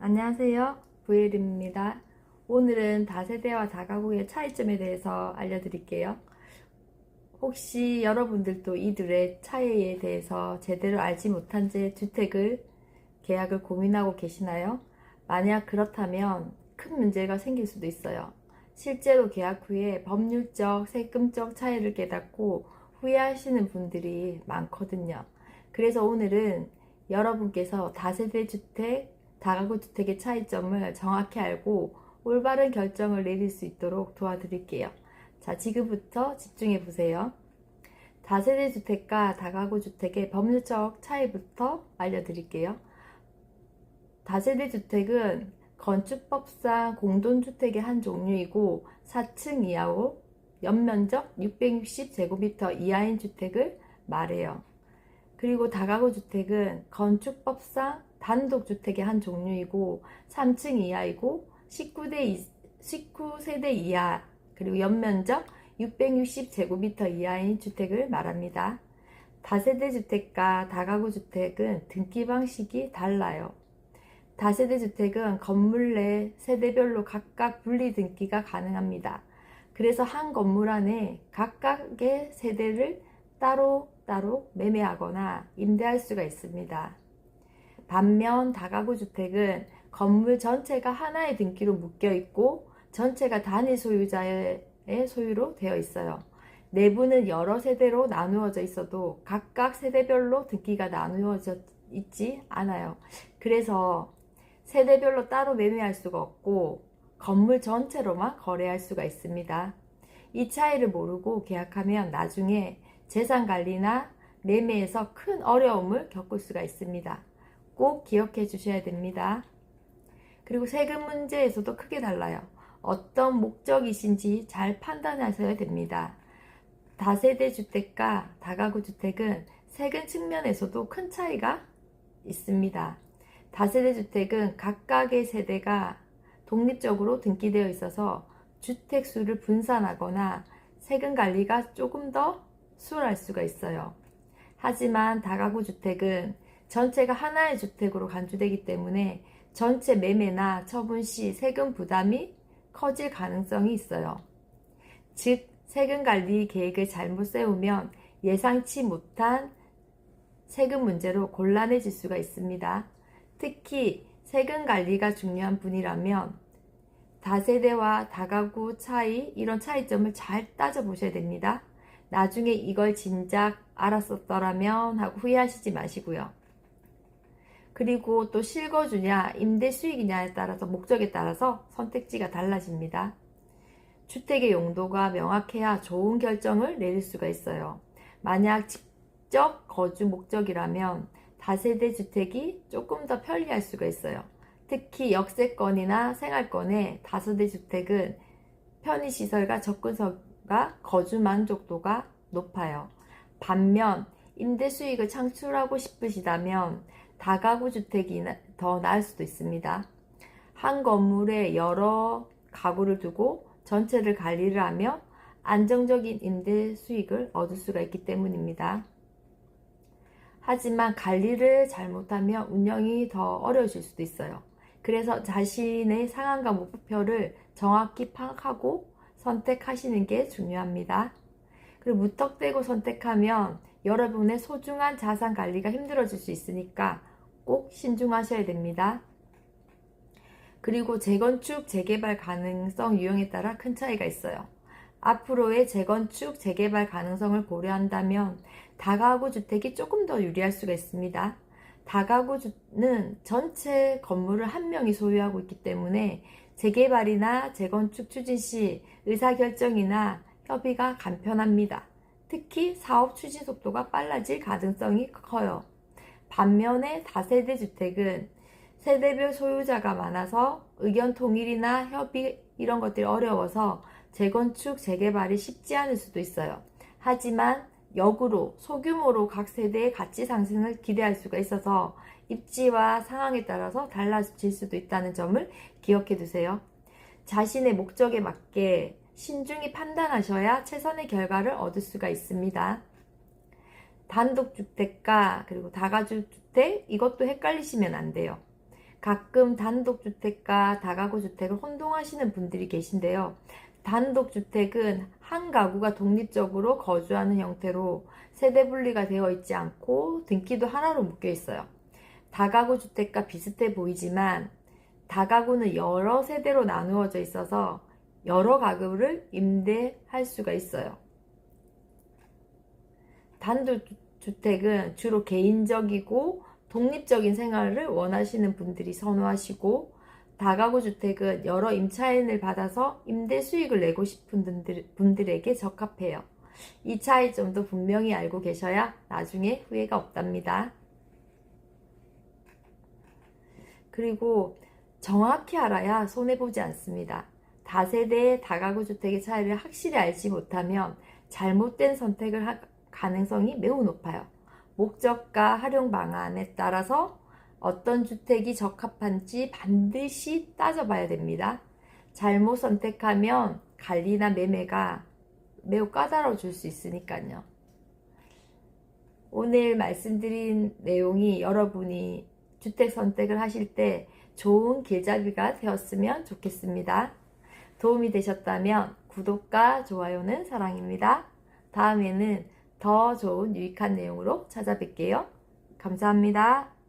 안녕하세요. 부일입니다. 오늘은 다세대와 다가구의 차이점에 대해서 알려드릴게요. 혹시 여러분들도 이들의 차이에 대해서 제대로 알지 못한 채 계약을 고민하고 계시나요? 만약 그렇다면 큰 문제가 생길 수도 있어요. 실제로 계약 후에 법률적, 세금적 차이를 깨닫고 후회하시는 분들이 많거든요. 그래서 오늘은 여러분께서 다세대 주택, 다가구 주택의 차이점을 정확히 알고 올바른 결정을 내릴 수 있도록 도와드릴게요. 자, 지금부터 집중해 보세요. 다세대 주택과 다가구 주택의 법률적 차이부터 알려드릴게요. 다세대 주택은 건축법상 공동주택의 한 종류이고 4층 이하고 연면적 660제곱미터 이하인 주택을 말해요. 그리고 다가구 주택은 건축법상 단독주택의 한 종류이고 3층 이하이고 19세대 이하 그리고 연면적 660제곱미터 이하인 주택을 말합니다. 다세대 주택과 다가구 주택은 등기 방식이 달라요. 다세대 주택은 건물 내 세대별로 각각 분리 등기가 가능합니다. 그래서 한 건물 안에 각각의 세대를 따로 매매하거나 임대할 수가 있습니다. 반면 다가구 주택은 건물 전체가 하나의 등기로 묶여 있고 전체가 단일 소유자의 소유로 되어 있어요. 내부는 여러 세대로 나누어져 있어도 각각 세대별로 등기가 나누어져 있지 않아요. 그래서 세대별로 따로 매매할 수가 없고 건물 전체로만 거래할 수가 있습니다. 이 차이를 모르고 계약하면 나중에 재산관리나 매매에서 큰 어려움을 겪을 수가 있습니다. 꼭 기억해 주셔야 됩니다. 그리고 세금 문제에서도 크게 달라요. 어떤 목적이신지 잘 판단하셔야 됩니다. 다세대 주택과 다가구 주택은 세금 측면에서도 큰 차이가 있습니다. 다세대 주택은 각각의 세대가 독립적으로 등기되어 있어서 주택 수를 분산하거나 세금 관리가 조금 더 수월할 수가 있어요. 하지만 다가구 주택은 전체가 하나의 주택으로 간주되기 때문에 전체 매매나 처분 시 세금 부담이 커질 가능성이 있어요. 즉, 세금 관리 계획을 잘못 세우면 예상치 못한 세금 문제로 곤란해질 수가 있습니다. 특히 세금 관리가 중요한 분이라면 다세대와 다가구 차이, 이런 차이점을 잘 따져보셔야 됩니다. 나중에 이걸 진작 알았었더라면 하고 후회하시지 마시고요. 그리고 또 실거주냐, 임대 수익이냐에 따라서 목적에 따라서 선택지가 달라집니다. 주택의 용도가 명확해야 좋은 결정을 내릴 수가 있어요. 만약 직접 거주 목적이라면 다세대 주택이 조금 더 편리할 수가 있어요. 특히 역세권이나 생활권의 다세대 주택은 편의시설과 접근성과 거주 만족도가 높아요. 반면 임대 수익을 창출하고 싶으시다면 다가구 주택이 더 나을 수도 있습니다. 한 건물에 여러 가구를 두고 전체를 관리를 하며 안정적인 임대 수익을 얻을 수가 있기 때문입니다. 하지만 관리를 잘못하면 운영이 더 어려우실 수도 있어요. 그래서 자신의 상황과 목표를 정확히 파악하고 선택하시는 게 중요합니다. 그리고 무턱대고 선택하면 여러분의 소중한 자산 관리가 힘들어질 수 있으니까 꼭 신중하셔야 됩니다. 그리고 재건축, 재개발 가능성 유형에 따라 큰 차이가 있어요. 앞으로의 재건축, 재개발 가능성을 고려한다면 다가구 주택이 조금 더 유리할 수가 있습니다. 다가구는 전체 건물을 한 명이 소유하고 있기 때문에 재개발이나 재건축 추진 시 의사결정이나 협의가 간편합니다. 특히 사업 추진 속도가 빨라질 가능성이 커요. 반면에 다세대 주택은 세대별 소유자가 많아서 의견 통일이나 협의 이런 것들이 어려워서 재건축, 재개발이 쉽지 않을 수도 있어요. 하지만 역으로 소규모로 각 세대의 가치 상승을 기대할 수가 있어서 입지와 상황에 따라서 달라질 수도 있다는 점을 기억해 두세요. 자신의 목적에 맞게 신중히 판단하셔야 최선의 결과를 얻을 수가 있습니다. 단독주택과 그리고 다가구주택, 이것도 헷갈리시면 안 돼요. 가끔 단독주택과 다가구주택을 혼동하시는 분들이 계신데요. 단독주택은 한 가구가 독립적으로 거주하는 형태로 세대 분리가 되어 있지 않고 등기도 하나로 묶여 있어요. 다가구 주택과 비슷해 보이지만 다가구는 여러 세대로 나누어져 있어서 여러 가구를 임대할 수가 있어요. 단독주택은 주로 개인적이고 독립적인 생활을 원하시는 분들이 선호하시고, 다가구 주택은 여러 임차인을 받아서 임대 수익을 내고 싶은 분들에게 적합해요. 이 차이점도 분명히 알고 계셔야 나중에 후회가 없답니다. 그리고 정확히 알아야 손해보지 않습니다. 다세대의 다가구 주택의 차이를 확실히 알지 못하면 잘못된 선택을 할 가능성이 매우 높아요. 목적과 활용 방안에 따라서 어떤 주택이 적합한지 반드시 따져봐야 됩니다. 잘못 선택하면 관리나 매매가 매우 까다로워질 수 있으니까요. 오늘 말씀드린 내용이 여러분이 주택 선택을 하실 때 좋은 길잡이가 되었으면 좋겠습니다. 도움이 되셨다면 구독과 좋아요는 사랑입니다. 다음에는 더 좋은 유익한 내용으로 찾아뵐게요. 감사합니다.